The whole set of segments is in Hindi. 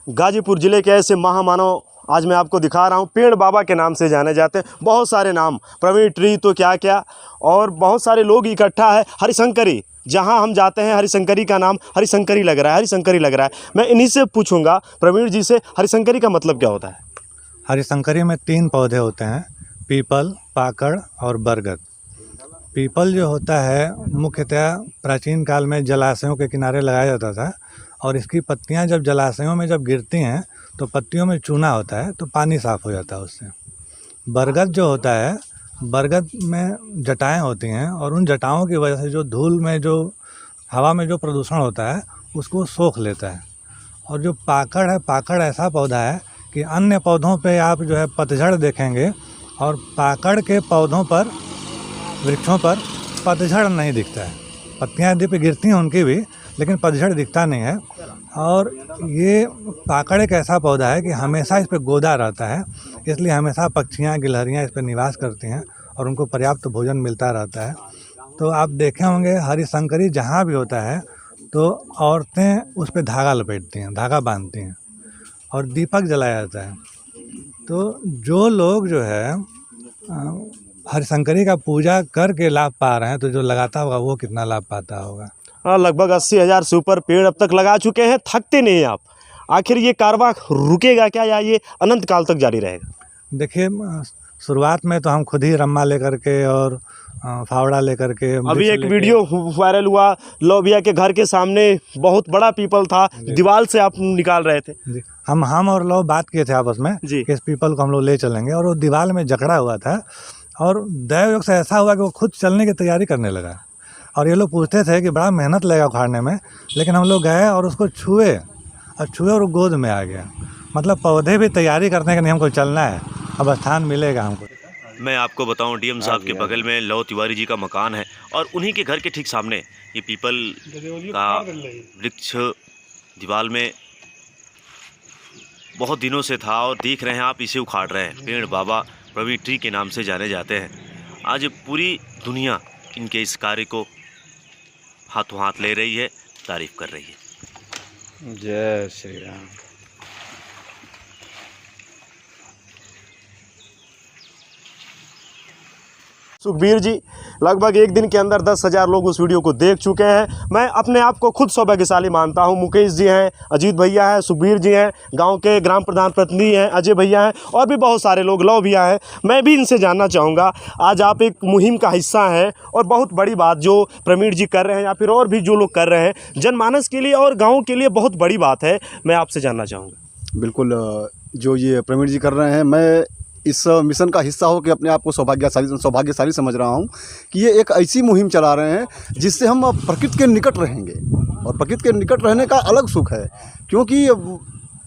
गाजीपुर ज़िले के ऐसे महामानव आज मैं आपको दिखा रहा हूँ, पेड़ बाबा के नाम से जाने जाते हैं। बहुत सारे नाम, प्रवीण ट्री तो क्या क्या, और बहुत सारे लोग इकट्ठा है। हरिशंकरी, जहाँ हम जाते हैं हरिशंकरी का नाम हरिशंकरी लग रहा है, हरिशंकरी लग रहा है। मैं इन्हीं से पूछूंगा प्रवीण जी से, हरिशंकरी का मतलब क्या होता है? हरिशंकरी में 3 पौधे होते हैं, पीपल, पाकड़ और बरगद। पीपल जो होता है मुख्यतः प्राचीन काल में जलाशयों के किनारे लगाया जाता था, और इसकी पत्तियां जब जलाशयों में जब गिरती हैं तो पत्तियों में चूना होता है, तो पानी साफ़ हो जाता है उससे। बरगद जो होता है, बरगद में जटाएं होती हैं, और उन जटाओं की वजह से जो धूल में, जो हवा में जो प्रदूषण होता है उसको सोख लेता है। और जो पाकड़ है, पाकड़ ऐसा पौधा है कि अन्य पौधों पे आप जो है पतझड़ देखेंगे, और पाकड़ के पौधों पर, वृक्षों पर पतझड़ नहीं दिखता है। पत्तियाँ यदि पे गिरती हैं उनकी भी, लेकिन पतझड़ दिखता नहीं है। और ये पाकड़ एक ऐसा पौधा है कि हमेशा इस पे गोदा रहता है, इसलिए हमेशा पक्षियाँ, गिलहरियाँ इस पे निवास करती हैं और उनको पर्याप्त भोजन मिलता रहता है। तो आप देखे होंगे हरिशंकरी जहाँ भी होता है तो औरतें उस पे धागा लपेटती हैं, धागा बांधती हैं, और दीपक जलाया जाता है। तो जो लोग जो है हरिशंकरी का पूजा करके लाभ पा रहे हैं, तो जो लगाता होगा वो कितना लाभ पाता होगा। हाँ, लगभग 80,000 से ऊपर पेड़ अब तक लगा चुके हैं, थकते नहीं आप। आखिर ये कारवां रुकेगा क्या, या ये अनंत काल तक जारी रहेगा? देखिए, शुरुआत में तो हम खुद ही रम्मा लेकर के और फावड़ा लेकर के, अभी एक वीडियो वायरल हुआ, लोबिया के घर के सामने बहुत बड़ा पीपल था, दीवार से आप निकाल रहे थे जी। हम और लोग बात किए थे आपस में जी कि इस पीपल को हम लोग ले चलेंगे, और वो दीवार में जकड़ा हुआ था, और दैवयोग से ऐसा हुआ कि वो खुद चलने की तैयारी करने लगा। और ये लोग पूछते थे कि बड़ा मेहनत लगेगा उखाड़ने में, लेकिन हम लोग गए और उसको छुए और वो गोद में आ गया। मतलब पौधे भी तैयारी करने के, नहीं हमको चलना है, अब स्थान मिलेगा हमको। मैं आपको बताऊं, डीएम साहब के बगल में लौ तिवारी जी का मकान है, और उन्हीं के घर के ठीक सामने ये पीपल का वृक्ष दीवार में बहुत दिनों से था, और देख रहे हैं आप, इसे उखाड़ रहे हैं। पेड़ बाबा प्रवीण ट्री के नाम से जाने जाते हैं। आज पूरी दुनिया इनके इस कार्य को हाथों हाथ ले रही है, तारीफ कर रही है। जय श्री राम। सुखबीर जी, लगभग एक दिन के अंदर 10,000 लोग उस वीडियो को देख चुके हैं। मैं अपने आप को खुद सौभाग्यशाली मानता हूं। मुकेश जी हैं, अजीत भैया हैं, सुखबीर जी हैं, गांव के ग्राम प्रधान प्रतिनिधि हैं, अजय भैया हैं, और भी बहुत सारे लोग, लव भैया हैं। मैं भी इनसे जानना चाहूँगा, आज आप एक मुहिम का हिस्सा हैं, और बहुत बड़ी बात जो प्रवीण जी कर रहे हैं, या फिर और भी जो लोग कर रहे हैं, जनमानस के लिए और गाँव के लिए बहुत बड़ी बात है। मैं आपसे जानना चाहूँगा। बिल्कुल, जो ये प्रवीण जी कर रहे हैं, मैं इस मिशन का हिस्सा हो के अपने आप को सौभाग्यशाली समझ रहा हूँ कि ये एक ऐसी मुहिम चला रहे हैं जिससे हम प्रकृति के निकट रहेंगे। और प्रकृति के निकट रहने का अलग सुख है, क्योंकि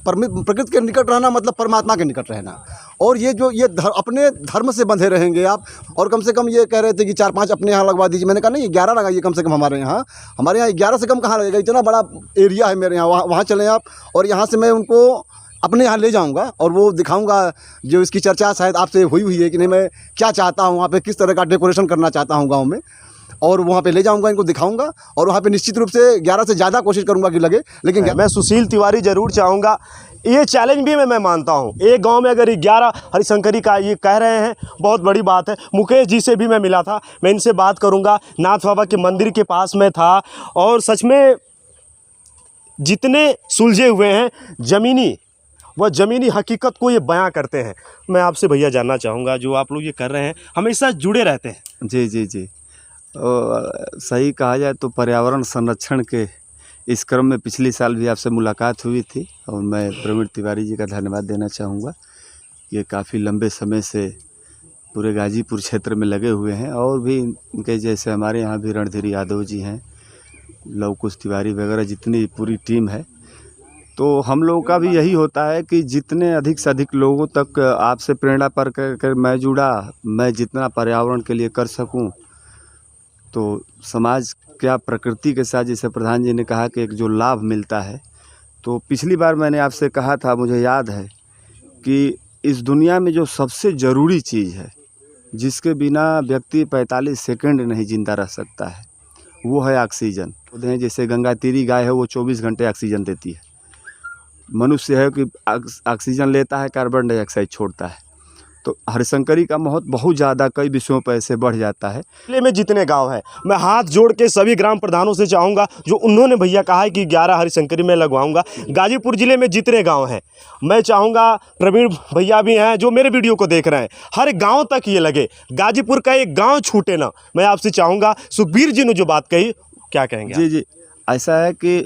प्रकृति के निकट रहना मतलब परमात्मा के निकट रहना। और ये जो अपने धर्म से बंधे रहेंगे आप। और कम से कम ये कह रहे थे कि 4-5 अपने यहाँ लगवा दीजिए। मैंने कहा नहीं, 11 लगाइए कम से कम। हमारे यहाँ 11 से कम कहाँ लगेगा, इतना बड़ा एरिया है मेरे यहाँ। वहाँ चलें आप, और यहाँ से मैं उनको अपने यहाँ ले जाऊंगा और वो दिखाऊंगा। जो इसकी चर्चा शायद आपसे हुई है कि नहीं, मैं क्या चाहता हूँ वहाँ पे, किस तरह का डेकोरेशन करना चाहता हूँ गांव में, और वहाँ पे ले जाऊंगा, इनको दिखाऊंगा। और वहाँ पे निश्चित रूप से 11 से ज़्यादा कोशिश करूंगा कि लगे। लेकिन मैं सुशील तिवारी जरूर चाहूँगा, ये चैलेंज भी मैं मानता हूँ। एक गांव में अगर 11 हरिशंकरी का ये कह रहे हैं, बहुत बड़ी बात है। मुकेश जी से भी मैं मिला था, मैं इनसे बात करूँगा। नाथ बाबा के मंदिर के पास में था, और सच में जितने सुलझे हुए हैं ज़मीनी, वह ज़मीनी हकीकत को ये बयां करते हैं। मैं आपसे भैया जानना चाहूँगा, जो आप लोग ये कर रहे हैं, हमेशा जुड़े रहते हैं। जी। सही कहा जाए तो पर्यावरण संरक्षण के इस क्रम में पिछली साल भी आपसे मुलाकात हुई थी, और मैं प्रवीण तिवारी जी का धन्यवाद देना चाहूँगा। ये काफ़ी लंबे समय से पूरे गाजीपुर क्षेत्र में लगे हुए हैं, और भी इनके जैसे हमारे यहाँ भी रणधीर यादव जी हैं, लव कुश तिवारी वगैरह, जितनी पूरी टीम है। तो हम लोगों का भी यही होता है कि जितने अधिक से अधिक लोगों तक आपसे प्रेरणा पर कर मैं जुड़ा, मैं जितना पर्यावरण के लिए कर सकूं, तो समाज क्या प्रकृति के साथ, जैसे प्रधान जी ने कहा कि एक जो लाभ मिलता है। तो पिछली बार मैंने आपसे कहा था, मुझे याद है, कि इस दुनिया में जो सबसे ज़रूरी चीज़ है, जिसके बिना व्यक्ति 45 सेकंड नहीं जिंदा रह सकता है, वो है ऑक्सीजन। जैसे गंगा तीरी गाय है, वो 24 घंटे ऑक्सीजन देती है। मनुष्य है कि ऑक्सीजन लेता है, कार्बन डाइऑक्साइड छोड़ता है। तो हरिशंकरी का महत्व बहुत ज़्यादा कई विषयों पर ऐसे बढ़ जाता है। जिले में जितने गांव हैं, मैं हाथ जोड़ के सभी ग्राम प्रधानों से चाहूँगा, जो उन्होंने भैया कहा है कि 11 हरिशंकरी में लगवाऊंगा। गाजीपुर जिले में जितने गांव हैं, मैं चाहूँगा, प्रवीण भैया भी हैं जो मेरे वीडियो को देख रहे हैं, हर गाँव तक ये लगे, गाजीपुर का एक गाँव छूटे ना। मैं आपसे चाहूँगा, सुखबीर जी ने जो बात कही, क्या कहेंगे? जी जी, ऐसा है कि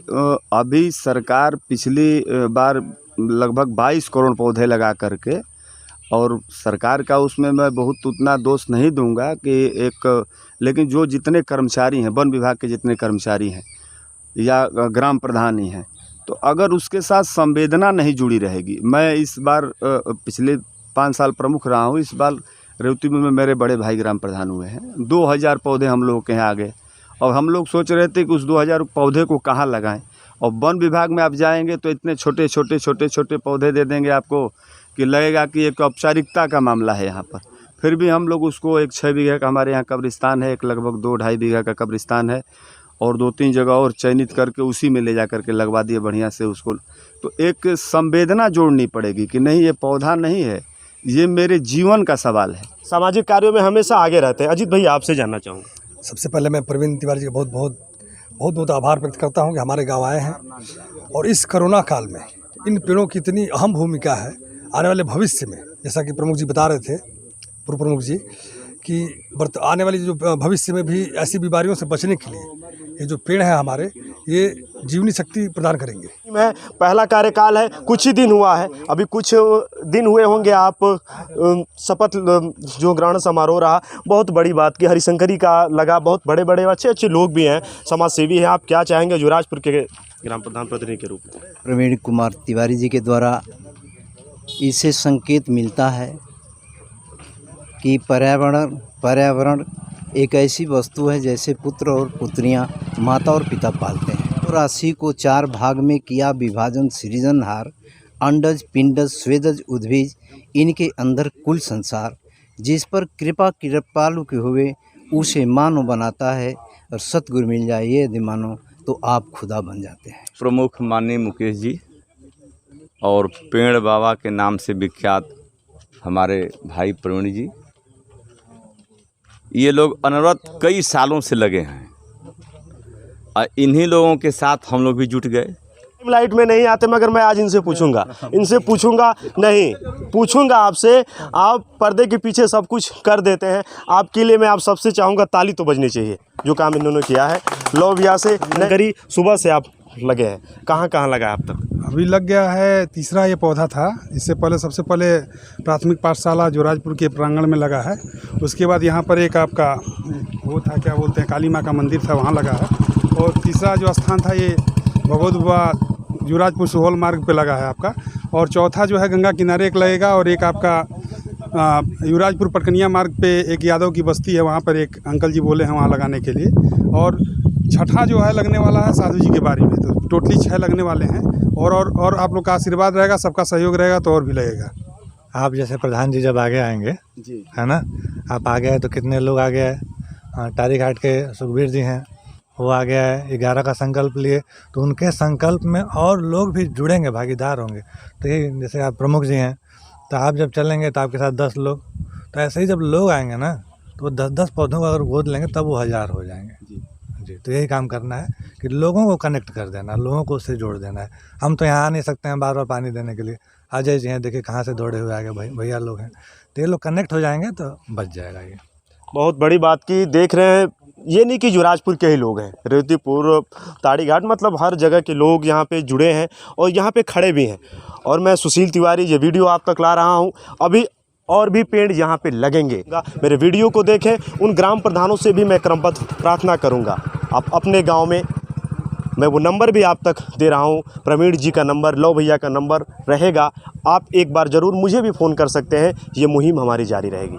अभी सरकार पिछली बार लगभग 22 करोड़ पौधे लगा करके, और सरकार का उसमें मैं बहुत उतना दोष नहीं दूंगा कि लेकिन जो जितने कर्मचारी हैं, वन विभाग के जितने कर्मचारी हैं या ग्राम प्रधान ही हैं, तो अगर उसके साथ संवेदना नहीं जुड़ी रहेगी। मैं इस बार पिछले 5 साल प्रमुख रहा हूँ, इस बार रेवती में मेरे बड़े भाई ग्राम प्रधान हुए हैं। 2000 पौधे हम लोगों के यहाँ आ गए, और हम लोग सोच रहे थे कि उस 2000 पौधे को कहाँ लगाएं। और वन विभाग में आप जाएंगे तो इतने छोटे छोटे पौधे दे देंगे आपको कि लगेगा कि एक औपचारिकता का मामला है यहाँ पर। फिर भी हम लोग उसको एक 6 बीघा का हमारे यहाँ कब्रिस्तान है, एक लगभग 2-2.5 बीघा का कब्रिस्तान है, और 2-3 जगह और चयनित करके उसी में ले जा करके लगवा दिए बढ़िया से उसको। तो एक संवेदना जोड़नी पड़ेगी कि नहीं, ये पौधा नहीं है, ये मेरे जीवन का सवाल है। सामाजिक कार्यों में हमेशा आगे रहते हैं। अजीत भैया, आपसे जानना चाहूँगा। सबसे पहले मैं प्रवीण तिवारी जी का बहुत आभार व्यक्त करता हूं कि हमारे गांव आए हैं, और इस कोरोना काल में इन पेड़ों की इतनी अहम भूमिका है आने वाले भविष्य में। जैसा कि प्रमुख जी बता रहे थे, पूर्व प्रमुख जी, कि आने वाली जो भविष्य में भी ऐसी बीमारियों से बचने के लिए ये जो पेड़ है हमारे, ये जीवनी शक्ति प्रदान करेंगे। मैं पहला कार्यकाल है, कुछ ही दिन हुआ है, अभी कुछ दिन हुए होंगे आप शपथ जो ग्रहण समारोह रहा, बहुत बड़ी बात की हरिशंकरी का लगा, बहुत बड़े बड़े अच्छे लोग भी हैं, समाज सेवी हैं। आप क्या चाहेंगे जुराजपुर के ग्राम प्रधान प्रतिनिधि के रूप में? प्रवीण कुमार तिवारी जी के द्वारा इससे संकेत मिलता है कि पर्यावरण एक ऐसी वस्तु है जैसे पुत्र और पुत्रियां माता और पिता पालते हैं। राशि को 4 भाग में किया विभाजन, सृजनहार, अंडज, पिंडज, स्वेदज, उद्भिज, इनके अंदर कुल संसार, जिस पर कृपालु के हुए उसे मानव बनाता है, और सतगुरु मिल जाए ये यदि मानो तो आप खुदा बन जाते हैं। प्रमुख माननीय मुकेश जी और पेड़ बाबा के नाम से विख्यात हमारे भाई प्रवीण जी, ये लोग अनवरत कई सालों से लगे हैं, और इन्हीं लोगों के साथ हम लोग भी जुट गए। लाइट में नहीं आते, मगर मैं आज इनसे पूछूंगा नहीं पूछूंगा आपसे। आप पर्दे के पीछे सब कुछ कर देते हैं, आपके लिए मैं आप सबसे चाहूँगा ताली तो बजनी चाहिए, जो काम इन्होंने किया है। लो भैया से करी, सुबह से आप लगे हैं, कहाँ लगा है अब तक? अभी लग गया है, तीसरा ये पौधा था। इससे पहले सबसे पहले प्राथमिक पाठशाला जोराजपुर के प्रांगण में लगा है, उसके बाद यहाँ पर एक आपका वो था, क्या बोलते हैं, काली माँ का मंदिर था, वहाँ लगा है, और तीसरा जो स्थान था ये भगवत बाबा जोराजपुर सुहौल मार्ग पे लगा है आपका, और चौथा जो है गंगा किनारे एक लगेगा, और एक आपका युवराजपुर पटकनिया मार्ग पे एक यादव की बस्ती है, वहाँ पर एक अंकल जी बोले हैं वहाँ लगाने के लिए, और छठा जो है लगने वाला है साधु जी के बारे में। तो टोटली 6 लगने वाले हैं, और आप लोग का आशीर्वाद रहेगा, सबका सहयोग रहेगा तो और भी लगेगा। आप जैसे प्रधान जी जब आगे आएंगे जी, है ना, आप आगे आए तो कितने लोग आगे आए? टारी घाट के सुखबीर जी हैं, वो आ गया है, 11 का संकल्प लिए, तो उनके संकल्प में और लोग भी जुड़ेंगे, भागीदार होंगे। तो ये जैसे आप प्रमुख जी हैं, तो आप जब चलेंगे तो आपके साथ 10 लोग, तो ऐसे ही जब लोग आएंगे ना, तो 10-10 पौधों को अगर गोद लेंगे तब वो 1000 हो जाएंगे। जी, तो यही काम करना है कि लोगों को कनेक्ट कर देना, लोगों को उससे जोड़ देना है। हम तो यहाँ आ नहीं सकते हैं बार बार पानी देने के लिए, अजय जी हैं, देखिए कहाँ से दौड़े हुए आ गए, भैया लोग हैं, तो ये लोग कनेक्ट हो जाएंगे तो बच जाएगा। ये बहुत बड़ी बात की देख रहे हैं, ये नहीं कि जुराजपुर के ही लोग हैं, रेवतीपुर, ताड़ी घाट, मतलब हर जगह के लोग यहाँ पे जुड़े हैं और यहाँ पे खड़े भी हैं। और मैं सुशील तिवारी ये वीडियो आप तक ला रहा हूँ, अभी और भी पेड़ यहाँ पे लगेंगे। मेरे वीडियो को देखें, उन ग्राम प्रधानों से भी मैं क्रमबद्ध प्रार्थना करूँगा, आप अपने गाँव में, मैं वो नंबर भी आप तक दे रहा हूँ, प्रवीण जी का नंबर, लव भैया का नंबर रहेगा, आप एक बार ज़रूर मुझे भी फ़ोन कर सकते हैं। ये मुहिम हमारी जारी रहेगी।